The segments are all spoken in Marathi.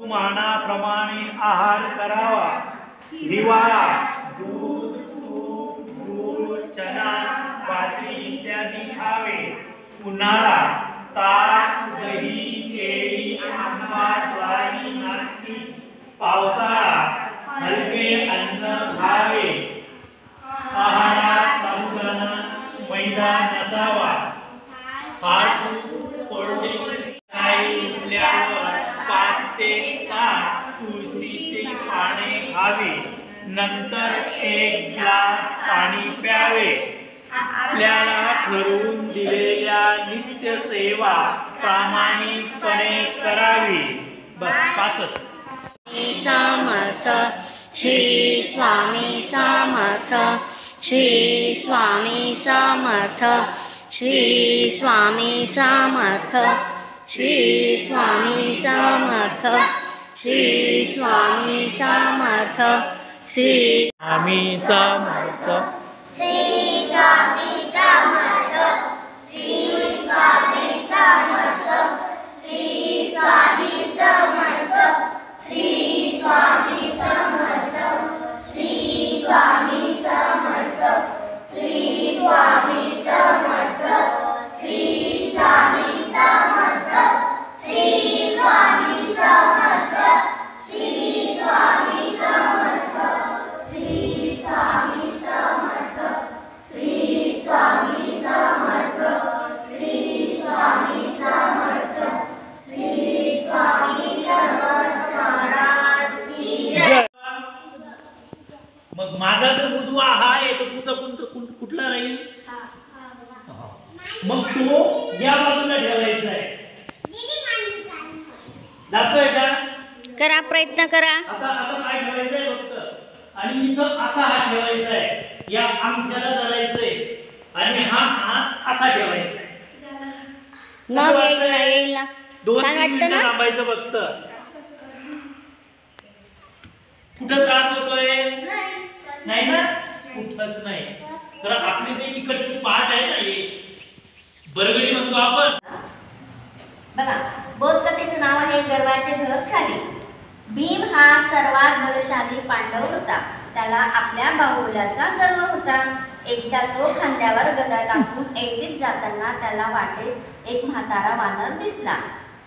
मानाप्रमाणे आहार करावा। हिवाळा दूध, तूप, गूळ, चणा, बाजरी इत्यादी खावे। उन्हाळा ताक, दही, केळी, आंबा, ज्वारी, नाचणी। पावसाळा हलके अन्न खावे। आहारात साबुदाणा, मैदा नसावा। हात पडले उठल्यावर 5 ते 7 तुळशीची पाने खावी। नंतर 1 ग्लास पाणी प्यावे। आपल्याला ठरवून दिलेल्या नित्य सेवा प्रामाणिकपणे करावी। बस 5च। समर्थ श्री स्वामी समर्थ, श्री स्वामी समर्थ, श्री स्वामी समर्थ, श्री स्वामी समर्थ, श्री स्वामी समर्थ, श्री स्वामी समर्थ, श्री स्वामी समर्थ, श्री स्वामी समर्थ, श्री स्वामी समर्थ, श्री स्वामी समर्थ, श्री स्वामी समर्थ, श्री स्वामी समर्थ, श्री स्वामी समर्थ, श्री स्वामी समर्थ, श्री स्वामी समर्थ, श्री स्वामी समर्थ, श्री स्वामी समर्थ, श्री स्वामी समर्थ, श्री स्वामी समर्थ महाराज की जय। मग माझा जर उजवा हा आहे तर तुमचा कुठला राहील? मग तो या बाजूला ठेवायचा आहे। जातोय का? करा, प्रयत्न करा। असा असा पाय ठेवायचा आहे फक्त, आणि इथं असा हात ठेवायचा आहे। या अंगठ्याला धरायचंय आणि हा हात असा ठेवायचा आहे। मग येईल ना 2-3 मिनिटं थांबायचं फक्त। कुठं त्रास होतोय? नाही ना, कुठंच नाही। तर आपली जे इकडची पाठ आहे ना, हे बरगडी म्हणतो आपण। बघा, बोधकथेचं नाव आहे गर्वाचे घर खाली। भीम हा सर्वात बलशाली पांडव होता। त्याला आपल्या बाहुबलाचा गर्व होता। एकदा तो खांद्यावर गदा टाकून एकटीच जाताना त्याला वाटेत एक म्हातारा वानर दिसला।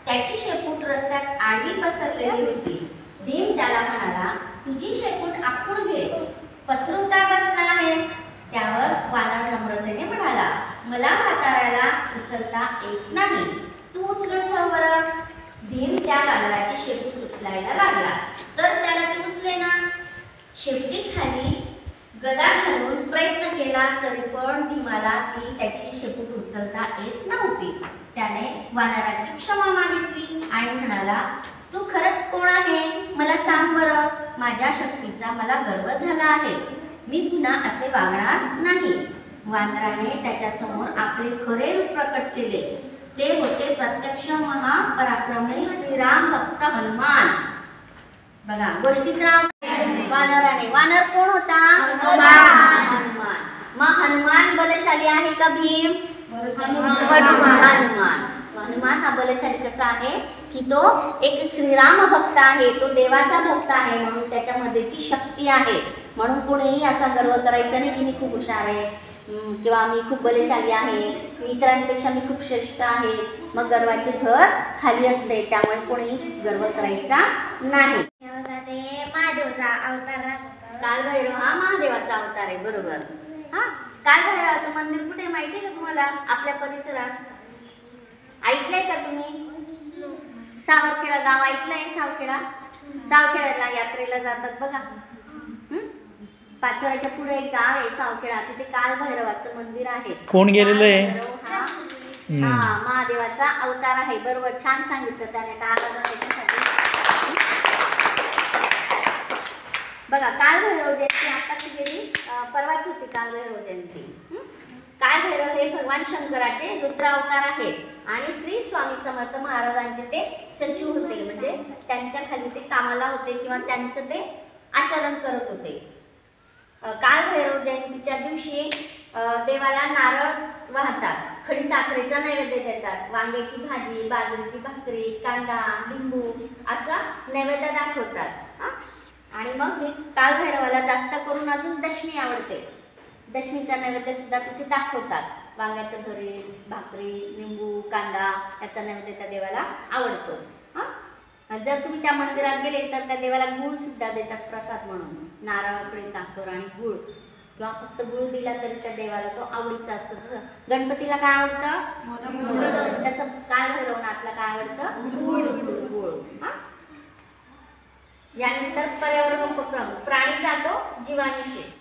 त्याची शेपूट रस्त्यात आडवी पसरलेली होती। भीम त्याला म्हणाला, तुझी शेपूट आखूड घे, पसरून का बसला आहेस? त्यावर वानर नम्रतेने म्हणाला, मला म्हाताऱ्याला उचलता येत नाही, तू उचलून ठेव बरं। भीम त्या वानराची शेपूट उचलायला लागला, तर त्याला ती उचलेना। शेपटी खाली गदा घालून प्रयत्न केला तरी पण भीमाला ती त्याची शेपूट उचलता येत नव्हती। त्याने वानराची क्षमा मागितली आणि म्हणाला, तू खरंच कोण आहे? मला सांग बरं, माझ्या शक्तीचा मला गर्व झाला आहे, मी पुन्हा असे वागणार नाही। वानराने त्याच्यासमोर आपले खरे रूप प्रकट केले। ते होते प्रत्यक्ष महापराक्रमी श्रीराम भक्त हनुमान। बघा, गोष्टीचा वानराने, वानर कोण होता? हनुमान। मग हनुमान बलशाली आहे का भीम? हनुमान हा बलशाली कसा आहे की तो एक श्रीराम भक्त आहे, तो देवाचा भक्त आहे, म्हणून त्याच्यामध्ये ती शक्ती आहे। म्हणून कोणीही असा गर्व करायचा नाही की मी खूप हुशार आहे किंवा मी खूप बलशाली आहे, मी इतरांपेक्षा मी खूप श्रेष्ठ आहे। मग गर्वाचे घर खाली असते, त्यामुळे कोणी गर्व करायचा नाही। महादेवाचा अवतार। कालभैरव हा महादेवाचा अवतार आहे, बरोबर। हा, कालभैरवाचं मंदिर कुठे माहिती आहे का तुम्हाला? आपल्या परिसरात ऐकलंय का तुम्ही? सावरखेडा गाव ऐकलंय? सावखेड्याला यात्रेला जातात बघा। पाचोऱ्याच्या पुढे एक गाव आहे सावखेडा, तिथे कालभैरवाचं मंदिर आहे। कोण गेलेलं आहे? हा महादेवाचा अवतार आहे, बरोबर, छान सांगितलं त्याने। बघा, कालभैरव जयंती आताची गेली, परवाच होती कालभैरव जयंती। कालभैरव हे भगवान शंकराचे रुद्रावतार आहेत आणि श्री स्वामी समर्थ महाराजांचे ते सचिव होते, म्हणजे त्यांच्या खाली ते कामाला होते किंवा त्यांचं ते आचरण करत होते। कालभैरव जयंतीच्या दिवशी देवाला नारळ वाहतात, खडी साखरेचा नैवेद्य देतात. वांग्याची भाजी, बाजरीची भाकरी, कांदा, लिंबू असा नैवेद्य दाखवतात. आणि मग हे कालभैरवाला जास्त करून अजून दशमी आवडते. दशमीचा नैवेद्य सुद्धा तिथे दाखवतात. वांग्याचं भरीत, भाकरी, लिंबू, कांदा याचा नैवेद्य त्या देवाला आवडतो. जर तुम्ही त्या मंदिरात गेले तर त्या देवाला गुळ सुद्धा देतात प्रसाद म्हणून. नारळ, उकळी साखर आणि गुळ किंवा फक्त गुळ दिला तरी त्या देवाला तो आवडीचा असतो. जसं गणपतीला काय आवडतं? तसं कालभैरवनाथला काय आवडतं? गुळ. यानंतर पर्यावरण उपक्रम. प्राणी जातो जीवानिशी.